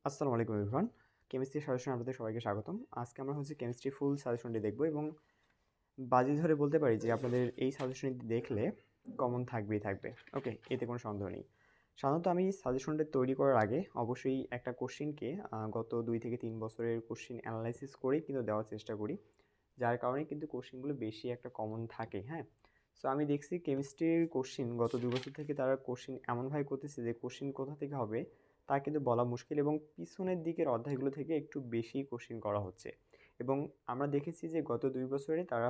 আসসালামু আলাইকুম everyone. Chemistry suggestion আপনাদের সবাইকে স্বাগতম। আজকে আমরা কেমিস্ট্রি ফুল সাজেশনটি দেখব এবং বাজি ধরে বলতে পারি যে আপনাদের এই সাজেশনটি দেখলে কমন থাকবেই থাকবে। ওকে, এতে কোনো সন্দেহ নেই। সাধারণত আমি সাজেশনটা তৈরি করার আগে অবশ্যই একটা কোশ্চেনকে গত 2 থেকে 3 বছরের কোশ্চেন অ্যানালাইসিস করেই কিন্তু দেওয়ার চেষ্টা করি। যার কারণে কিন্তু কোশ্চেনগুলো বেশি একটা কমন থাকে, হ্যাঁ? সো আমি দেখছি কেমিস্ট্রির কোশ্চেন গত 2 বছর থেকে তারা কোশ্চেন এমনভাবে করতেছে যে কোশ্চেন কোথা থেকে হবে তা কিন্তু বলা মুশকিল এবং পিছনের দিকের অধ্যায়গুলো থেকে একটু বেশি কোশ্চেন করা হচ্ছে। এবং আমরা দেখেছি যে গত 2 বছরে তারা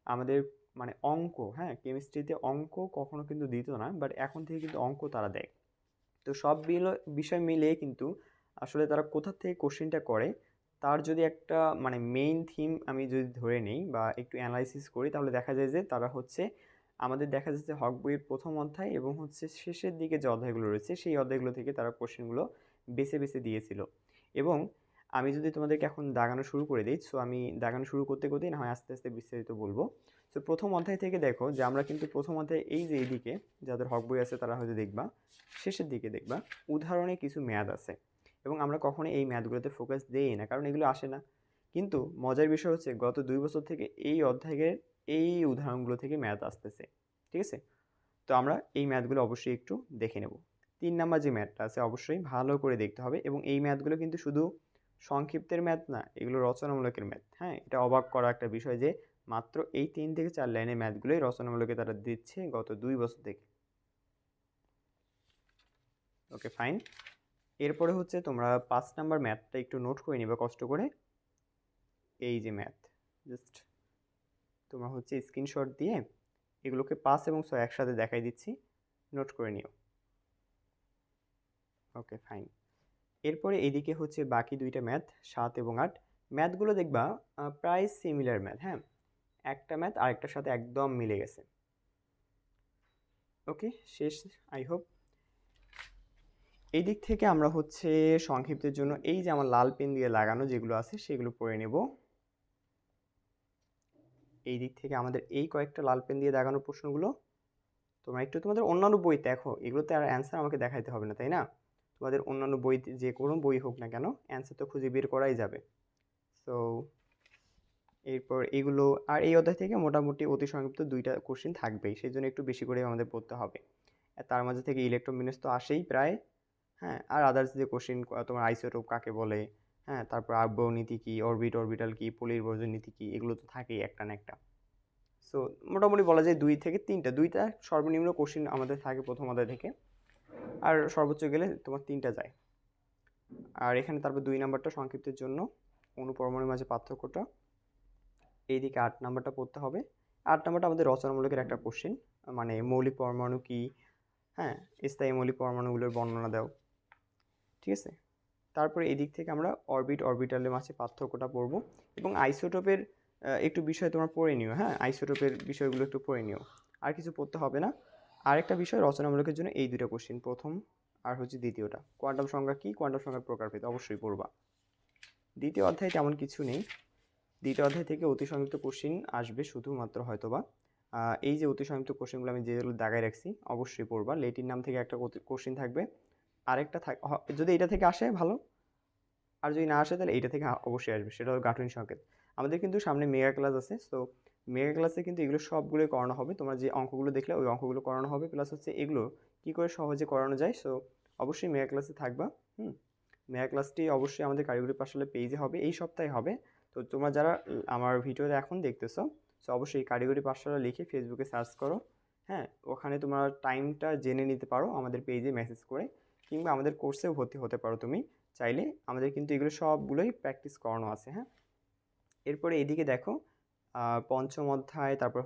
আমাদের মানে অঙ্ক, হ্যাঁ? কেমিস্ট্রিতে অঙ্ক কখনো কিন্তু দিত না, বাট এখন থেকে কিন্তু অঙ্ক তারা দেয়। তো সব বিষয় মিলিয়ে কিন্তু আসলে তারা কোথা থেকে কোশ্চেনটা করে তার যদি একটা মানে মেইন থিম আমি যদি ধরে নিই বা একটু অ্যানালাইসিস করি তাহলে দেখা যায় যে তারা আমাদের দেখা যাচ্ছে হক বইয়ের প্রথম অধ্যায় এবং শেষের দিকে যে অধ্যায়গুলো রয়েছে সেই অধ্যায়গুলো থেকে তারা কোশ্চেনগুলো বেছে বেছে দিয়েছিল। এবং আমি যদি তোমাদেরকে এখন দাগানো শুরু করে দিই, সো আমি দাগানো শুরু করতে করতেই না হয় আস্তে আস্তে বিস্তারিত বলবো। সো প্রথম অধ্যায় থেকে দেখো যে আমরা কিন্তু প্রথম অধ্যায়ে এই যে এইদিকে যাদের হক বই আছে তারা হয়তো দেখবা শেষের দিকে দেখবা উদাহরণে কিছু ম্যাথ আছে এবং আমরা কখনোই এই ম্যাথগুলোতে ফোকাস দেই না, কারণ এগুলো আসে না। কিন্তু মজার বিষয় হচ্ছে গত 2 বছর থেকে এই অধ্যায়ের এই উদাহরণগুলো থেকে ম্যাথ আসতেছে, ঠিক আছে? তো আমরা এই ম্যাথগুলো অবশ্যই একটু দেখে নেব। 3 নাম্বার যে ম্যাথটা আছে অবশ্যই ভালো করে দেখতে হবে এবং এই ম্যাথগুলো কিন্তু শুধু সংক্ষিপ্তের ম্যাথ না, এগুলো রচনামূলকের ম্যাথ, হ্যাঁ? এটা অবাক করা একটা বিষয় যে মাত্র এই 3 থেকে 4 লাইনের ম্যাথগুলোই রচনামূলকে তারা দিচ্ছে গত 2 বছর থেকে। ওকে, ফাইন। এরপরে তোমরা 5 নাম্বার ম্যাথটা একটু নোট করে নিবে কষ্ট করে। এই যে ম্যাথ, জাস্ট তোমরা স্ক্রিনশট দিয়ে এগুলোকে 5 এবং 6 একসাথে দেখাই দিচ্ছি, নোট করে নিও। ওকে, ফাইন। এরপরে এদিকে বাকি দুইটা ম্যাথ 7 এবং 8 ম্যাথগুলো দেখবা প্রায় সিমিলার ম্যাথ, হ্যাঁ? একটা ম্যাথ আরেকটার সাথে একদম মিলে গেছে। ওকে, শেষ আই হোপ। এই দিক থেকে আমরা সংক্ষিপ্তের জন্য এই যে আমার লাল পেন দিয়ে লাগানো যেগুলো আছে সেগুলো পড়ে নেব। এই দিক থেকে আমাদের এই কয়েকটা লাল পেন দিয়ে দাগানো প্রশ্নগুলো তোমরা একটু তোমাদের অন্যান্য বই দেখো, এগুলোতে আর অ্যান্সার আমাকে দেখাইতে হবে না, তাই না? তোমাদের অন্যান্য বই যে কোনো বই হোক না কেন অ্যান্সার তো খুঁজে বের করাই যাবে। সো এরপর এগুলো আর এই অধ্যায় থেকে মোটামুটি অতি সংক্ষিপ্ত 2টা কোশ্চেন থাকবেই, সেই জন্য একটু বেশি করে আমাদের পড়তে হবে। তার মাঝে থেকে ইলেকট্রোমিনাস তো আসেই প্রায়, হ্যাঁ? আর আদার্স যে কোশ্চেন তোমার আইসোটোপ কাকে বলে, হ্যাঁ? তারপর আবরণ নীতি কী, অরবিটাল কী, পলির বর্জন নীতি কী, এগুলো তো থাকেই একটা না একটা। সো মোটামুটি বলা যায় 2 থেকে 3টা সর্বনিম্ন কোশ্চেন আমাদের থাকে প্রথম অধ্যায় থেকে, আর সর্বোচ্চ গেলে তোমার 3টা যায়। আর এখানে তারপর 2 নাম্বারটা সংক্ষিপ্তের জন্য অনুপরমাণুর মাঝে পার্থক্যটা, এইদিকে 8 নাম্বারটা পড়তে হবে। 8 নাম্বারটা আমাদের রচনামূলকের একটা কোশ্চেন, মানে মৌলিক পরমাণু কী, হ্যাঁ? স্থায়ী মৌলিক পরমাণুগুলোর বর্ণনা দাও, ঠিক আছে? তারপরে এদিক থেকে আমরা অরবিটালের মাঝে পার্থক্যটা পড়ব এবং আইসোটোপের একটু বিষয় তোমরা পড়ে নিও, হ্যাঁ? আইসোটোপের বিষয়গুলো একটু পড়ে নিও, আর কিছু পড়তে হবে না। আরেকটা বিষয় রচনামূলকের জন্য এই 2টা কোশ্চেন, প্রথম আর দ্বিতীয়টা। কোয়ান্টাম সংখ্যা কী, কোয়ান্টাম সংখ্যার প্রকারভেদ অবশ্যই পড়বা। দ্বিতীয় অধ্যায়ে তেমন কিছু নেই। দ্বিতীয় অধ্যায় থেকে অতি সংক্ষিপ্ত কোশ্চেন আসবে শুধুমাত্র হয়তোবা এই যে অতি সংক্ষিপ্ত কোশ্চেনগুলো আমি যেগুলো দাগায় রাখছি অবশ্যই পড়বা। লেটির নাম থেকে একটা কোশ্চেন থাকবে, আরেকটা যদি এটা থেকে আসে ভালো, আর যদি না আসে তাহলে এইটা থেকে অবশ্যই আসবে, সেটা হলো গাঠনিক সংকেত। আমাদের কিন্তু সামনে মেগা ক্লাস আছে, সো মেগা ক্লাসে কিন্তু এগুলো সবগুলোই করানো হবে। তোমরা যে অঙ্কগুলো দেখলে ওই অঙ্কগুলো করানো হবে, প্লাস এগুলো কী করে সহজে করানো যায়। সো অবশ্যই মেগা ক্লাসে থাকবা। মেগা ক্লাসটি অবশ্যই আমাদের কারিগরি পাঠশালা পেজে হবে, এই সপ্তাহে হবে। তো তোমরা যারা আমার ভিডিওটা এখন দেখতেছো, সো অবশ্যই কারিগরি পাঠশালা লিখে ফেসবুকে সার্চ করো, হ্যাঁ? ওখানে তোমরা টাইমটা জেনে নিতে পারো আমাদের পেজে মেসেজ করে, কিংবা আমাদের কোর্সেও ভর্তি হতে পারো তুমি চাইলে। আমাদের কিন্তু এগুলো সবগুলোই প্র্যাকটিস করানো আছে, হ্যাঁ? এরপরে এদিকে দেখো পঞ্চম অধ্যায়, তারপর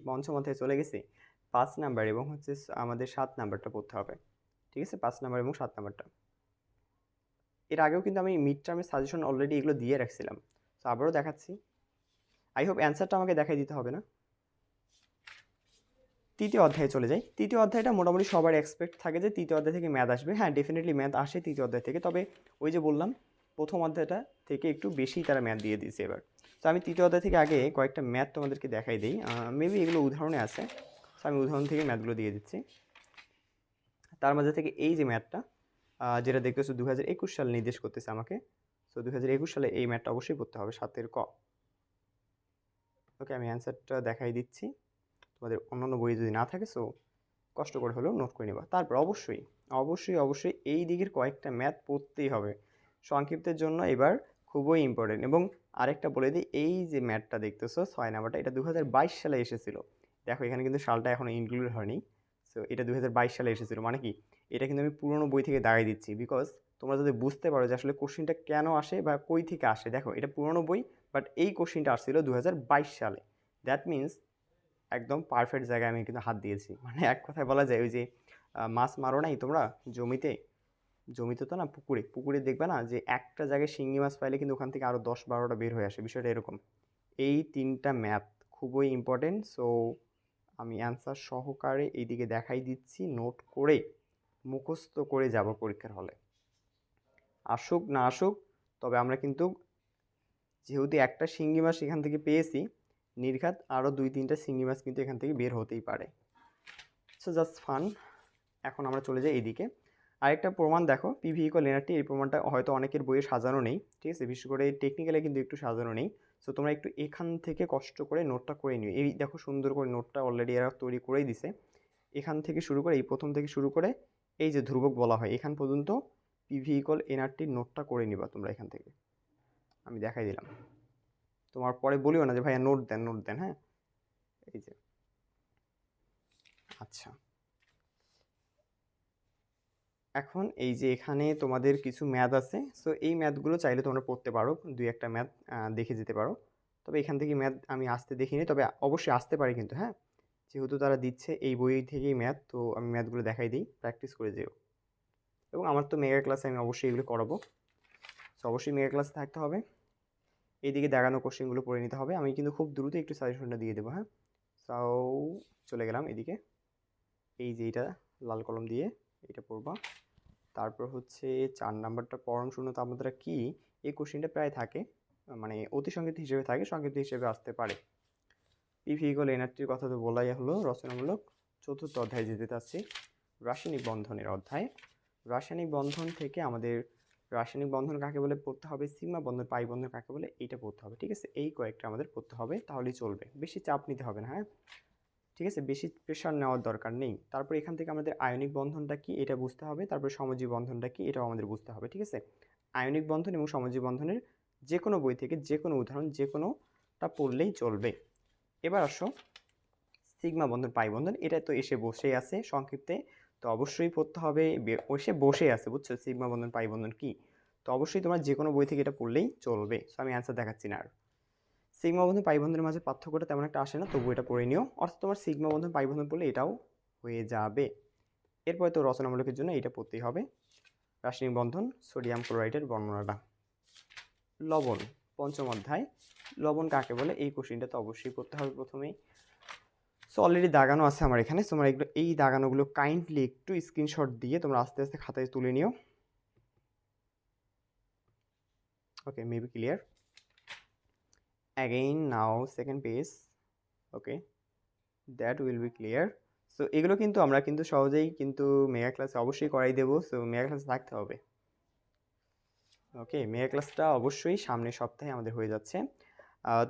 পঞ্চম অধ্যায়ে চলে গেছি। 5 নাম্বার এবং আমাদের 7 নাম্বারটা পড়তে হবে, ঠিক আছে? 5 নাম্বার এবং 7 নাম্বারটা এর আগেও কিন্তু আমি মিড টার্মের সাজেশন অলরেডি এগুলো দিয়ে রাখছিলাম, তো আবারও দেখাচ্ছি। আই হোপ অ্যান্সারটা আমাকে দেখাই দিতে হবে না। তৃতীয় অধ্যায়ে চলে যাই। তৃতীয় অধ্যায়টা মোটামুটি সবার এক্সপেক্ট থাকে যে তৃতীয় অধ্যায় থেকে ম্যাথ আসবে। হ্যাঁ, ডেফিনেটলি ম্যাথ আসে তৃতীয় অধ্যায় থেকে, তবে ওই যে বললাম প্রথম অধ্যায়টা থেকে একটু বেশি তারা ম্যাথ দিয়ে দিয়েছে এবার। তো আমি তৃতীয় অধ্যায় থেকে আগে কয়েকটা ম্যাথ তোমাদেরকে দেখাই দিই, মেবি এগুলো উদাহরণে আছে, তো আমি উদাহরণ থেকে ম্যাথগুলো দিয়ে দিচ্ছি। তার মাঝে থেকে এই যে ম্যাথটা যেটা দেখতেছো 2021 সাল নির্দেশ করতেছে আমাকে। সো 2021 সালে এই ম্যাথটা অবশ্যই পড়তে হবে 7 ক। ওকে, আমি অ্যান্সারটা দেখাই দিচ্ছি। তোমাদের অন্যান্য বই যদি না থাকে সো কষ্ট করে হলেও নোট করে নেবা। তারপর অবশ্যই এই দিকের কয়েকটা ম্যাথ পড়তেই হবে সংক্ষিপ্তের জন্য, এবার খুবই ইম্পর্টেন্ট। এবং আরেকটা বলে দিই, এই যে ম্যাথটা দেখতেছো 6 নাম্বারটা, এটা 2022 সালে এসেছিল। দেখো এখানে কিন্তু সালটা এখনো ইনক্লুড হয়নি। সো এটা 2022 সালে এসেছিল, মানে কি এটা কিন্তু আমি পুরোনো বই থেকে দাগাই দিচ্ছি, বিকজ তোমরা যদি বুঝতে পারো যে আসলে কোশ্চিনটা কেন আসে বা কই থেকে আসে। দেখো এটা পুরোনো বই, বাট এই কোশ্চিনটা আসছিল 2022 সালে। দ্যাট মিনস একদম পারফেক্ট জায়গায় আমি কিন্তু হাত দিয়েছি। মানে এক কথায় বলা যায় ওই যে মাছ মারো নাই তোমরা জমিতে, জমিতে তো না, পুকুরে পুকুরে দেখবে না যে একটা জায়গায় শিঙ্গি মাছ পাইলে কিন্তু ওখান থেকে আরও 10-12টা বের হয়ে আসে, বিষয়টা এরকম। এই 3টা ম্যাথ খুবই ইম্পর্টেন্ট। সো আমি অ্যান্সার সহকারে এইদিকে দেখাই দিচ্ছি, নোট করে মুখস্থ করে যাব পরীক্ষার হলে। আসুক না আসুক, তবে আমরা কিন্তু যেহেতু একটা শিঙ্গি মাছ এখান থেকে পেয়েছি, নির্ঘাত আরও 2-3টা শিঙ্গি মাছ কিন্তু এখান থেকে বের হতেই পারে। So just fun. এখন আমরা চলে যাই এইদিকে। আরেকটা প্রমাণ দেখো, পিভি ইকুয়াল এনআরটি, এই প্রমাণটা হয়তো অনেকের বইয়ে সাজানো নেই, ঠিক আছে, বিশেষ করে টেকনিক্যালে কিন্তু একটু সাজানো নেই। সো তোমরা একটু এখান থেকে কষ্ট করে নোটটা করে নিও। এই দেখো সুন্দর করে নোটটা অলরেডি এরা তৈরি করেই দিছে। এখান থেকে শুরু করে, এই প্রথম থেকে শুরু করে এই যে ধ্রুবক বলা হয় এখান পর্যন্ত পিভি ইকুয়াল এনআরটির নোটটা করে নিবা তোমরা এখান থেকে। আমি দেখাই দিলাম, তোমার পরে বলিও না যে ভাইয়া নোট দেন, হ্যাঁ। এই যে আচ্ছা, এখন এই যে এখানে তোমাদের কিছু ম্যাথ আছে। সো এই ম্যাথগুলো চাইলে তোমরা পড়তে পারো, 2-1টা ম্যাথ দেখে যেতে পারো। তবে এখান থেকে ম্যাথ আমি আসতে দেখিনি, তবে অবশ্যই আসতে পারে কিন্তু, হ্যাঁ, যেহেতু তারা দিচ্ছে এই বই থেকেই ম্যাথ, তো আমি ম্যাথগুলো দেখাই দিই, প্র্যাকটিস করে যেও। এবং আমার তো মেগা ক্লাসে আমি অবশ্যই এগুলো করাবো। সো অবশ্যই মেগা ক্লাসে থাকতে হবে। এইদিকে দেখানো কোশ্চেনগুলো পড়ে নিতে হবে। আমি কিন্তু খুব দ্রুত একটু সাজেশনটা দিয়ে দেবো, হ্যাঁ। সো চলে গেলাম এদিকে। এই যে এটা লাল কলম দিয়ে এটা পড়বা। তারপর হচ্ছে 4 নাম্বারটা পরম শূন্য তাপমাত্রা কি, এই কোশ্চেনটা প্রায় থাকে, মানে অতি সংক্ষিপ্ত হিসেবে থাকে, সংক্ষিপ্ত হিসেবে আসতে পারে। পিভি ইকুয়াল এনআরটির কথা তো বলাই হলো। রচনামূলক 4র্থ অধ্যায় যেতে চাচ্ছি, রাসায়নিক বন্ধনের অধ্যায়। রাসায়নিক বন্ধন থেকে আমাদের রাসায়নিক বন্ধন কাকে বলে পড়তে হবে, সিগমা বন্ধন, পাই বন্ধন কাকে বলে, এইটা পড়তে হবে, ঠিক আছে। এই কয়েকটা আমাদের পড়তে হবে, তাহলেই চলবে, বেশি চাপ নিতে হবে না, হ্যাঁ, ঠিক আছে, বেশি প্রেশার নেওয়ার দরকার নেই। তারপর এখান থেকে আমাদের আয়নিক বন্ধনটা কি এটা বুঝতে হবে, তারপর সমযোজী বন্ধনটা কি এটাও আমাদের বুঝতে হবে, ঠিক আছে। আয়নিক বন্ধন এবং সমযোজী বন্ধনের যে কোনো বই থেকে যে কোনো উদাহরণ যে কোনোটা পড়লেই চলবে। এবার আসো সিগমা বন্ধন, পাই বন্ধন, এটা তো এসে বসেই আছে সংক্ষিপ্তে, তো অবশ্যই পড়তে হবে, এসে বসে আছে, বুঝছো, সিগমা বন্ধন পাই বন্ধন কি। তো অবশ্যই তোমরা যে কোনো বই থেকে এটা পড়লেই চলবে। সো আমি অ্যান্সার দেখাচ্ছি না আর। সিগমা বন্ধন পাই বন্ধনের মাঝে পার্থক্যটা তেমন একটা আসে না, তবু এটা পড়ে নিও, অর্থাৎ তোমার সিগমা বন্ধন পাই বন্ধন পড়লে এটাও হয়ে যাবে। এরপরে তো রচনামূলকের জন্য এটা পড়তেই হবে, রাসায়নিক বন্ধন সোডিয়াম ক্লোরাইডের বর্ণনাটা। লবণ 5ম অধ্যায়, লবণ কাকে বলে, এই কোশ্চেনটা তো অবশ্যই পড়তে হবে প্রথমেই। সো অলরেডি দাগানো আছে আমার এখানে, তোমরা এগুলো এই দাগানোগুলো কাইন্ডলি একটু স্ক্রিনশট দিয়ে তোমরা আস্তে আস্তে খাতায় তুলে নিও। Okay, maybe clear. Again now second page. Okay, that will be clear. So এগুলো কিন্তু আমরা কিন্তু সহজেই কিন্তু মেগা ক্লাসে অবশ্যই করাই দেবো। সো মেগা ক্লাসে থাকতে হবে। ওকে, মেগা ক্লাসটা অবশ্যই সামনের সপ্তাহে আমাদের হয়ে যাচ্ছে।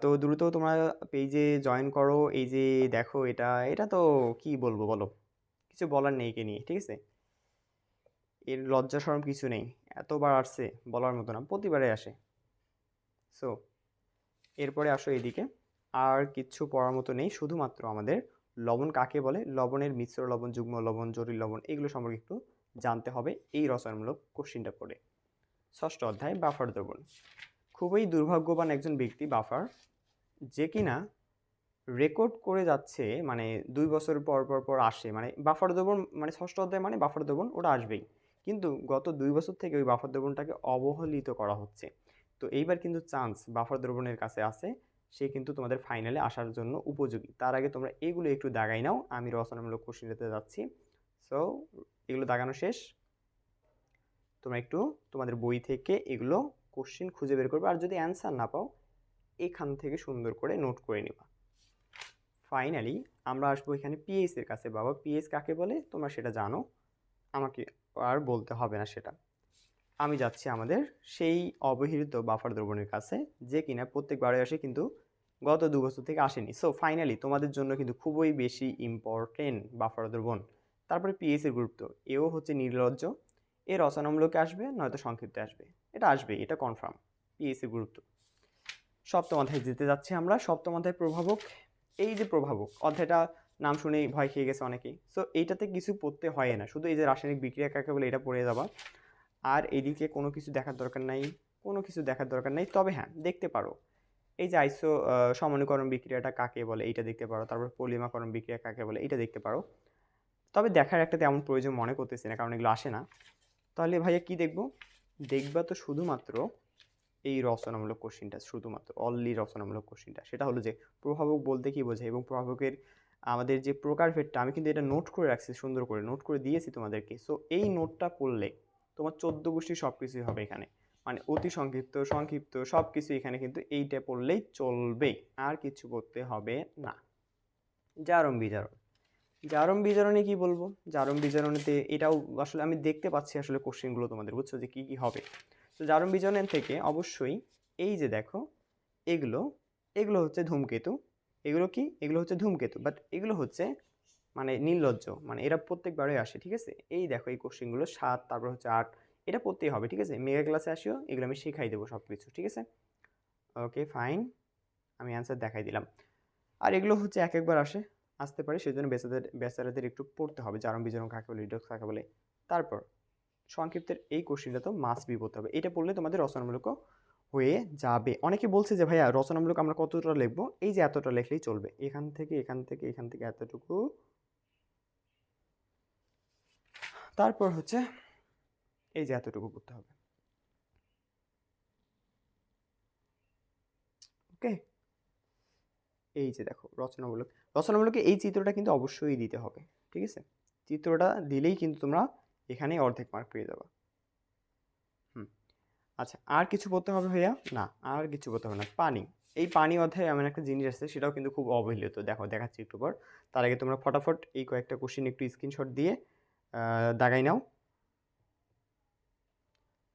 তো দ্রুত তোমরা পেজে জয়েন করো। এই যে দেখো এটা এটা তো কি বলবো বলো, কিছু বলার নেই একে নিয়ে, ঠিক আছে, এর লজ্জা শরম কিছু নেই, এতবার আসছে বলার মতো না, প্রতিবারে আসে। সো এরপরে আসো এদিকে, আর কিচ্ছু পড়ার মতো নেই, শুধুমাত্র আমাদের লবণ কাকে বলে, লবণের মিশ্র লবণ, যুগ্ম লবণ, জটিল লবণ, এগুলো সম্পর্কে একটু জানতে হবে এই রচনামূলক কোশ্চিনটা পড়ে। 6ষ্ঠ অধ্যায় বাফার দ্রবণ। খুবই দুর্ভাগ্যবান একজন ব্যক্তি বাফার, যে কিনা রেকর্ড করে যাচ্ছে, মানে 2 বছর পর পর পর আসে, মানে বাফার দ্রবণ, মানে 6ষ্ঠ অধ্যায় মানে বাফার দ্রবণ ওটা আসবেই, কিন্তু গত 2 বছর থেকে ওই বাফার দ্রবণটাকে অবহেলিত করা হচ্ছে। তো এইবার কিন্তু চান্স বাফার দ্রবণের কাছে আছে, সে কিন্তু তোমাদের ফাইনালে আসার জন্য উপযোগী। তার আগে তোমরা এগুলো একটু দাগাই নাও, আমি রচনামূলক কোশ্চেনটাতে যাচ্ছি। সো এগুলো দাগানো শেষ, তোমরা একটু তোমাদের বই থেকে এগুলো কোশ্চেন খুঁজে বের করবে, আর যদি অ্যান্সার না পাও এখান থেকে সুন্দর করে নোট করে নিবা। ফাইনালি আমরা আসবো এখানে পিএইচ এর কাছে। বাবা, পিএইচ কাকে বলে তোমরা সেটা জানো, আমাকে আর বলতে হবে না সেটা। আমি যাচ্ছি আমাদের সেই অবহেলিত বাফার দ্রবণের কাছে, যে কিনা প্রত্যেকবারে আসে কিন্তু গত 2 বছর থেকে আসেনি। সো ফাইনালি তোমাদের জন্য কিন্তু খুবই বেশি ইম্পর্টেন্ট বাফার দ্রবণ। তারপরে পিএইচ এর গুরুত্ব, এও হচ্ছে নির্লজ্জ, এর রচনামূলকে আসবে নয়তো সংক্ষিপ্তে আসবে, এটা আসবে, এটা কনফার্ম। পিএইচ এর গুরুত্ব। সপ্তম অধ্যায়ে যেতে যাচ্ছি আমরা। সপ্তম অধ্যায় প্রভাবক। এই যে প্রভাবক অধ্যায়টা নাম শুনেই ভয় খেয়ে গেছে অনেকেই। সো এইটাতে কিছু পড়তে হয় না, শুধু এই যে রাসায়নিক বিক্রিয়া কাকে বলে এটা পড়ে যাবা। আর এদিকে কোনো কিছু দেখার দরকার নাই, কোনো কিছু দেখার দরকার নাই। তবে হ্যাঁ, দেখতে পারো এই যে আইসো সমনীকরণ বিক্রিয়াটা কাকে বলে এইটা দেখতে পারো, তারপর পলিমাকরণ বিক্রিয়া কাকে বলে এইটা দেখতে পারো। তবে দেখার একটা তেমন প্রয়োজন মনে করতেছি না, কারণ এগুলো আসে না। তাহলে ভাইয়া কি দেখবো? দেখবা তো শুধুমাত্র এই রচনামূলক কোশ্চিনটা, শুধুমাত্র অনলি রচনামূলক কোশ্চিনটা। সেটা হলো যে প্রভাবক বলতে কি বোঝায় এবং প্রভাবকের আমাদের যে প্রকারভেদটা, আমি কিন্তু এটা নোট করে রাখছি, সুন্দর করে নোট করে দিয়েছি তোমাদেরকে। সো এই নোটটা পড়লে তোমার 14 গোষ্ঠী সব কিছুই হবে এখানে, মানে অতি সংক্ষিপ্ত, সংক্ষিপ্ত সব কিছু এখানে কিন্তু এইটা পড়লেই চলবে, আর কিছু করতে হবে না। জারণ বিজারণ। জারণ বিজারণে কি বলবো? জারণ বিজারণেতে এটাও আসলে আমি দেখতে পাচ্ছি আসলে কোশ্চেনগুলো তোমাদের, বুঝছো যে কি হবে। তো জারণ বিজারণের থেকে অবশ্যই এই যে দেখো এগুলো, এগুলো হচ্ছে ধূমকেতু। এগুলো কি? এগুলো হচ্ছে ধূমকেতু, বাট এগুলো হচ্ছে মানে নির্লজ্জ, মানে এরা প্রত্যেকবারই আসে, ঠিক আছে। এই দেখো এই কোশ্চেনগুলো 7, তারপর হচ্ছে 8, এটা পড়তেই হবে, ঠিক আছে। মেগা ক্লাসে আসিও, এগুলো আমি শেখাই দেবো সব কিছু, ঠিক আছে। ওকে ফাইন, আমি অ্যান্সার দেখাই দিলাম। আর এগুলো হচ্ছে এক একবার আসতে পারে, সেই জন্য বেচারাদের একটু পড়তে হবে, জারণ বিজারণ কাকে বলে, রিডক্স কাকে বলে। তারপর সংক্ষিপ্তের এই কোশ্চেনটা তো মাস্ট বি পড়তে হবে, এটা পড়লে তোমাদের রচনামূলকও হয়ে যাবে। অনেকে বলছে যে ভাইয়া রচনামূলক আমরা কতটা লিখবো? এই যে এতটা লিখলেই চলবে, এখান থেকে এখান থেকে এখান থেকে এতটুকু। তারপর হচ্ছে এই যে এতটুকু করতে হবে, ওকে। এই যে দেখো রচনামূলক, রচনামূলকে এই চিত্রটা কিন্তু অবশ্যই দিতে হবে, ঠিক আছে। চিত্রটা দিলেই কিন্তু তোমরা এখানে অর্ধেক মার্ক পেয়ে যাবে। আচ্ছা, আর কিছু পড়তে হবে ভাইয়া? না, আর কিছু পড়তে হবে না। পানি, এই পানি অধ্যায়ে এমন একটা জিনিস আছে, সেটাও কিন্তু খুব অবহেলিত। দেখো দেখাচ্ছি একটু পর। তার আগে তোমরা ফটাফট এই কয়েকটা কোশ্চেন একটু স্ক্রিনশট দিয়ে দাগাই নাও।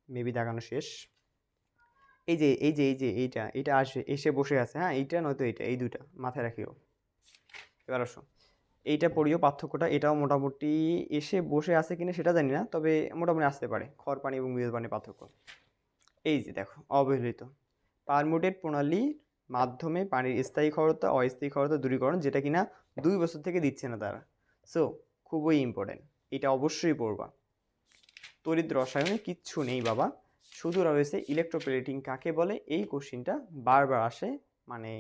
মেবি দাগানো শেষ। এই যে এই যে এই যে এইটা, এটা আসবে, এসে বসে আছে, হ্যাঁ এইটা নয়তো এইটা, এই দুইটা মাথায় রাখিও। এবার আসো, এইটা পড়িও পার্থক্যটা, এটাও মোটামুটি এসে বসে আছে কিনা সেটা জানি না, তবে মোটামুটি আসতে পারে, খড় পানি এবং মৃদু পানির পার্থক্য। এই যে দেখো অবহেলিত, পারমুটেড প্রণালীর মাধ্যমে পানির স্থায়ী ক্ষারতা অস্থায়ী ক্ষারতা দূরীকরণ, যেটা কিনা 2 বছর থেকে দিচ্ছে না তারা। সো খুবই ইম্পর্টেন্ট, এটা অবশ্যই পড়বা। তড়িৎ রসায়নে কিচ্ছু নেই বাবা, শুধু রয়েছে ইলেকট্রোপ্লেটিং কাকে বলে, এই কোশ্চিনটা বারবার আসে, মানে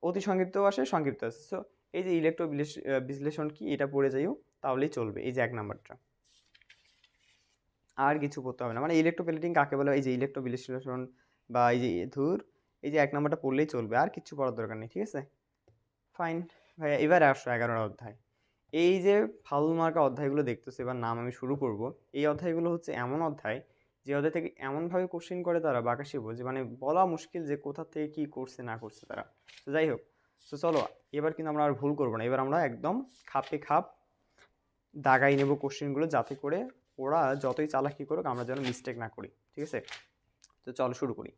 অতি সংক্ষিপ্তও আসে, সংক্ষিপ্ত আসে। সো এই যে ইলেকট্রো বিশ্লেষণ কি, এটা পড়ে যাইও, তাহলেই চলবে। এই যে 1 নাম্বারটা, আর কিছু পড়তে হবে না। মানে ইলেকট্রোপ্লেটিং কাকে বলে, এই যে ইলেকট্রো বিশ্লেষণ বা এই যে এই যে 1 নাম্বারটা পড়লেই চলবে, আর কিছু পড়ার দরকার নেই, ঠিক আছে। ফাইন ভাইয়া, এবার আসো 11 অধ্যায়। এই যে ফাউল মার্কা অধ্যায়গুলো দেখতেছো, এবার নাম আমি শুরু করব। এই অধ্যায়গুলো হচ্ছে এমন অধ্যায়, যে অধ্যায় থেকে এমনভাবে কোশ্চেন করে তারা বাঁকাশিব, যে মানে বলা মুশকিল যে কোথা থেকে কি করছে না করছে তারা। তো যাই হোক, তো চলো এবার কিন্তু আমরা আর ভুল করবো না, এবার আমরা একদম খাপে খাপ দাগাই নেব কোশ্চেনগুলো, যাতে করে ওরা যতই চালাকি করুক আমরা যেন মিস্টেক না করি, ঠিক আছে। তো চলো শুরু করি।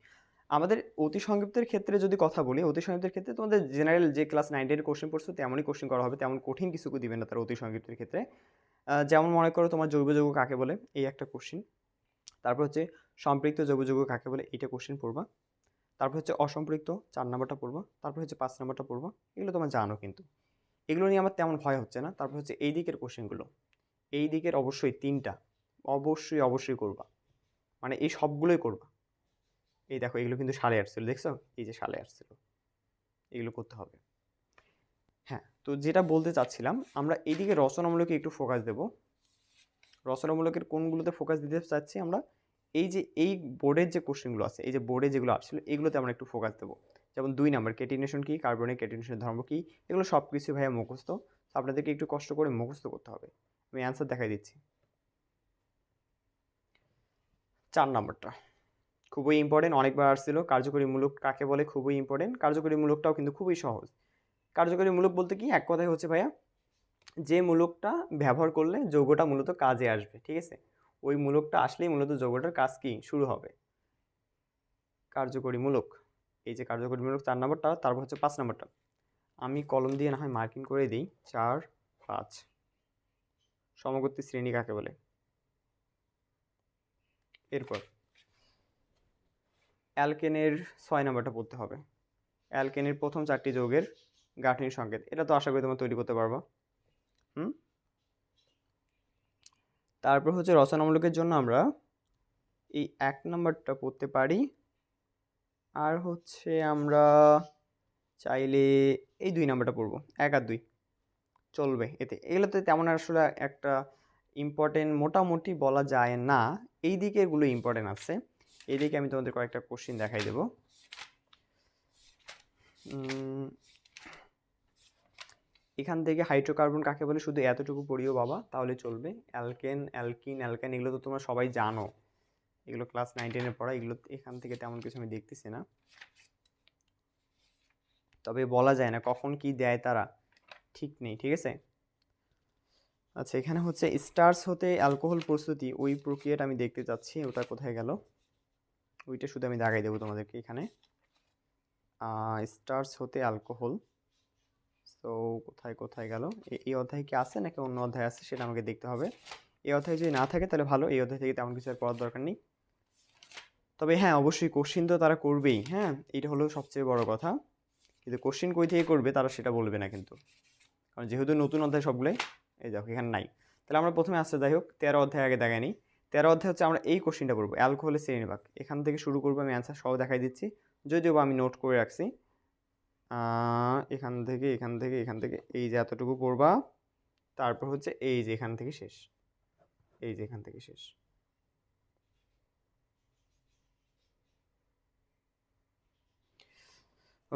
আমাদের অতি সংক্ষিপ্তের ক্ষেত্রে যদি কথা বলি, অতি সংক্ষিপ্তের ক্ষেত্রে তোমাদের জেনারেল যে ক্লাস 9-10 কোশ্চেন পড়ছো তেমনই কোশ্চেন করা হবে, তেমন কঠিন কিছু দিবে না তারা অতি সংক্ষিপ্তের ক্ষেত্রে। যেমন মনে করো তোমার জৈব যৌগ কাকে বলে, এই একটা কোশ্চেন। তারপর হচ্ছে সম্পৃক্ত জৈব যৌগ কাকে বলে, এইটা কোশ্চেন পড়বা। তারপর হচ্ছে অসম্পৃক্ত 4 নাম্বারটা পড়বা। তারপর হচ্ছে 5 নাম্বারটা পড়বা। এগুলো তোমরা জানো কিন্তু, এগুলো নিয়ে আমার তেমন ভয় হচ্ছে না। তারপর হচ্ছে এই দিকের কোশ্চেনগুলো, এই দিকের অবশ্যই 3টা অবশ্যই করবা, মানে এই সবগুলোই করবা। এই দেখো এগুলো কিন্তু সালে আসছিল, দেখছো এই যে সালে আসছিল, এগুলো করতে হবে। হ্যাঁ, তো যেটা বলতে চাচ্ছিলাম, আমরা এইদিকে রচনামূলকে একটু ফোকাস দেব। রচনামূলকের কোনগুলোতে ফোকাস দিতে চাচ্ছি আমরা? এই যে এই বোর্ডের যে কোশ্চেনগুলো আছে, এই যে বোর্ডে যেগুলো আসছিল, এগুলোতে আমরা একটু ফোকাস দেবো। যেমন 2 নাম্বার কেটিনেশন কি, কার্বনিক কেটিনেশনের ধর্ম কি, এগুলো সব কিছু ভাইয়া মুখস্থ। আপনাদেরকে একটু কষ্ট করে মুখস্থ করতে হবে। আমি অ্যান্সার দেখাই দিচ্ছি। 4 নাম্বারটা খুবই ইম্পর্টেন্ট, অনেকবার আসছিল। কার্যকরী মূলক কাকে বলে, খুবই ইম্পর্টেন্ট। কার্যকরী মূলকটাও কিন্তু খুবই সহজ। কার্যকরী মূলক বলতে কি, এক কথায় হচ্ছে ভাইয়া, যে মূলকটা ব্যবহার করলে যৌগটা মূলত কাজে আসবে, ঠিক আছে, ওই মূলকটা আসলেই মূলত যৌগটার কাজ কি শুরু হবে, কার্যকরী মূলক। এই যে কার্যকরী মূলক 4 নম্বরটা, তারপর হচ্ছে 5 নম্বরটা। আমি কলম দিয়ে না হয় মার্কিং করে দিই 4, 5। সমগতি শ্রেণী কাকে বলে? এরপর অ্যালকেনের 6 নম্বরটা পড়তে হবে। অ্যালকেনের প্রথম 4টি যৌগের গাঠনিক সংকেত, এটা তো আশা করি তোমরা তৈরি করতে পারবো। তারপর হচ্ছে রচনামূলকের জন্য আমরা এই 1 নম্বরটা পড়তে পারি, আর হচ্ছে আমরা চাইলে এই 2 নম্বরটা পড়বো, 1 আর 2 চলবে এতে। এগুলোতে তেমন আসলে একটা ইম্পর্টেন্ট মোটামুটি বলা যায় না, এই দিকে এগুলো ইম্পর্টেন্ট আছে। এই দিকে আমি তোমাদের কয়েকটা কোশ্চিন দেখাই দেবো। এখান থেকে হাইড্রোকার্বন কাকে বলে শুধু এতটুকু পড়িও বাবা, তাহলে চলবে। অ্যালকেন, অ্যালকিন, অ্যালকেন এগুলো তো তোমরা সবাই জানো, এগুলো ক্লাস 9-10 এ পড়া, এগুলো এখান থেকে তেমন কিছু আমি দেখতেছি না। তবে বলা যায় না কখন কি দেয় তারা ঠিক নেই, ঠিক আছে। আচ্ছা, এখানে হচ্ছে স্টার্চ হতে অ্যালকোহল প্রস্তুতি, ওই প্রক্রিয়াটা আমি দেখতে চাচ্ছি, ওটা কোথায় গেল? ওইটা শুধু আমি দেখাই দেবো তোমাদেরকে এখানে। স্টার্চ হতে অ্যালকোহল, তো কোথায় কোথায় গেল? এই অধ্যায় কি আছে নাকি অন্য অধ্যায় আছে সেটা আমাকে দেখতে হবে। এই অধ্যায় যদি না থাকে তাহলে ভালো, এই অধ্যায় থেকে তেমন কিছু আর পড়ার দরকার নেই। তবে হ্যাঁ, অবশ্যই কোশ্চিন তো তারা করবেই, হ্যাঁ, এটা হলো সবচেয়ে বড় কথা। কিন্তু কোশ্চিন কই থেকে করবে তারা সেটা বলবে না কিন্তু, কারণ যেহেতু নতুন অধ্যায় সবগুলোই, এই দেখো এখানে নাই। তাহলে আমরা প্রথমে আসতে, যাই হোক 13 অধ্যায় আগে দেখাই নিই। 13 অধ্যায় হচ্ছে আমরা এই কোশ্চিনটা করবো, অ্যালকোহলের শ্রেণীবিভাগ। এখান থেকে শুরু করবো, আমি অ্যান্সার সহ দেখাই দিচ্ছি, যদিও বা আমি নোট করে রাখছি। এখান থেকে এখান থেকে এখান থেকে এই যে এতটুকু পড়বা, তারপর হচ্ছে এই যে এখান থেকে শেষ, এই যে এখান থেকে শেষ।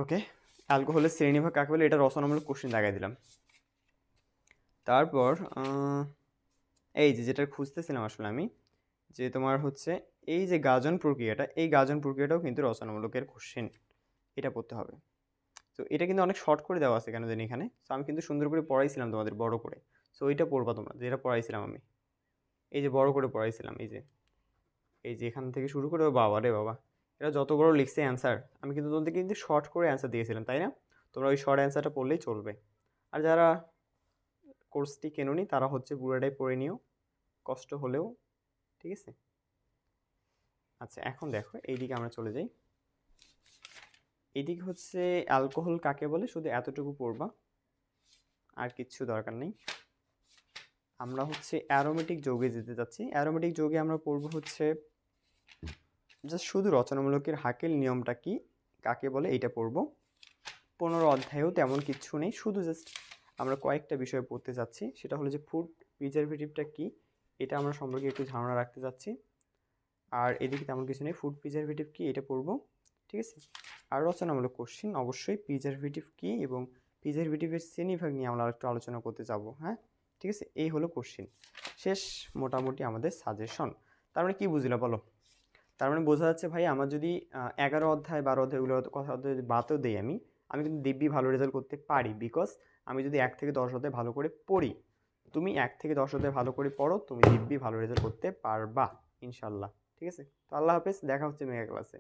ওকে, অ্যালকোহলের শ্রেণীবিভাগ কাকে বলে, এটা রচনামূলক কোশ্চিন দেখাই দিলাম। তারপর এই যে যেটা খুঁজতেছিলাম আসলে আমি, যে তোমার হচ্ছে এই যে গাজন প্রক্রিয়াটা, এই গাজন প্রক্রিয়াটাও কিন্তু রচনামূলকের কোশ্চিন, এটা পড়তে হবে। তো এটা কিন্তু অনেক শর্ট করে দেওয়া আছে কেন জানি এখানে, তো আমি কিন্তু সুন্দর করে পড়াইছিলাম তোমাদের বড় করে, সো ওইটা পড়বা তোমরা, যেটা পড়াইছিলাম আমি, এই যে বড় করে পড়াইছিলাম, এই যে এখান থেকে শুরু করে, বাবা রে বাবা, এটা যত বড় লিখছে অ্যান্সার, আমি কিন্তু তোমাদের কিন্তু শর্ট করে অ্যান্সার দিয়েছিলাম, তাই না? তোমরা ওই শর্ট অ্যান্সারটা পড়লেই চলবে। আর যারা কোর্সটি কেননি তারা হচ্ছে পুরোটাই পড়ে নিও, কষ্ট হলেও, ঠিক আছে। আচ্ছা, এখন দেখো এইদিকে আমরা চলে যাই। এইদিকে হচ্ছে অ্যালকোহল কাকে বলে, শুধু এতটুকু পড়বা, আর কিচ্ছু দরকার নেই। আমরা হচ্ছে অ্যারোমেটিক যৌগে যেতে যাচ্ছি। অ্যারোমেটিক যৌগে আমরা পড়বো হচ্ছে জাস্ট শুধু রচনামূলকের হাকেল নিয়মটা কি, কাকে বলে, এইটা পড়বো। 15 অধ্যায়েও তেমন কিছু নেই, শুধু জাস্ট আমরা কয়েকটা বিষয় পড়তে যাচ্ছি, সেটা হলো যে ফুড প্রিজারভেটিভটা কি, এটা আমরা সম্পর্কে একটু ধারণা রাখতে যাচ্ছি। আর এদিকে তেমন কিছু নেই, ফুড প্রিজারভেটিভ কি এটা পড়বো, ঠিক আছে। আর রচনামূলক কোশ্চিন অবশ্যই প্রিজারভেটিভ কি এবং প্রিজারভেটিভের শ্রেণীবিভাগ নিয়ে আমরা একটু আলোচনা করতে যাব, হ্যাঁ, ঠিক আছে। এই হলো কোশ্চিন শেষ, মোটামুটি আমাদের সাজেশন। তার মানে কি বুঝলা বলো? তার মানে বোঝা যাচ্ছে ভাই, আমার যদি 11 অধ্যায় 12 অধ্যায়গুলো কথা যদি বাতও দিই, আমি কিন্তু দিব্যি ভালো রেজাল্ট করতে পারি, বিকজ আমি যদি 1 থেকে 10 অধ্যায় ভালো করে পড়ি। তুমি 1 থেকে 10 অধ্যায় ভালো করে পড়ো, তুমি দিব্যি ভালো রেজাল্ট করতে পারবা ইনশাল্লাহ, ঠিক আছে। তো আল্লাহ হাফেজ, দেখা হচ্ছে মেগা ক্লাসে।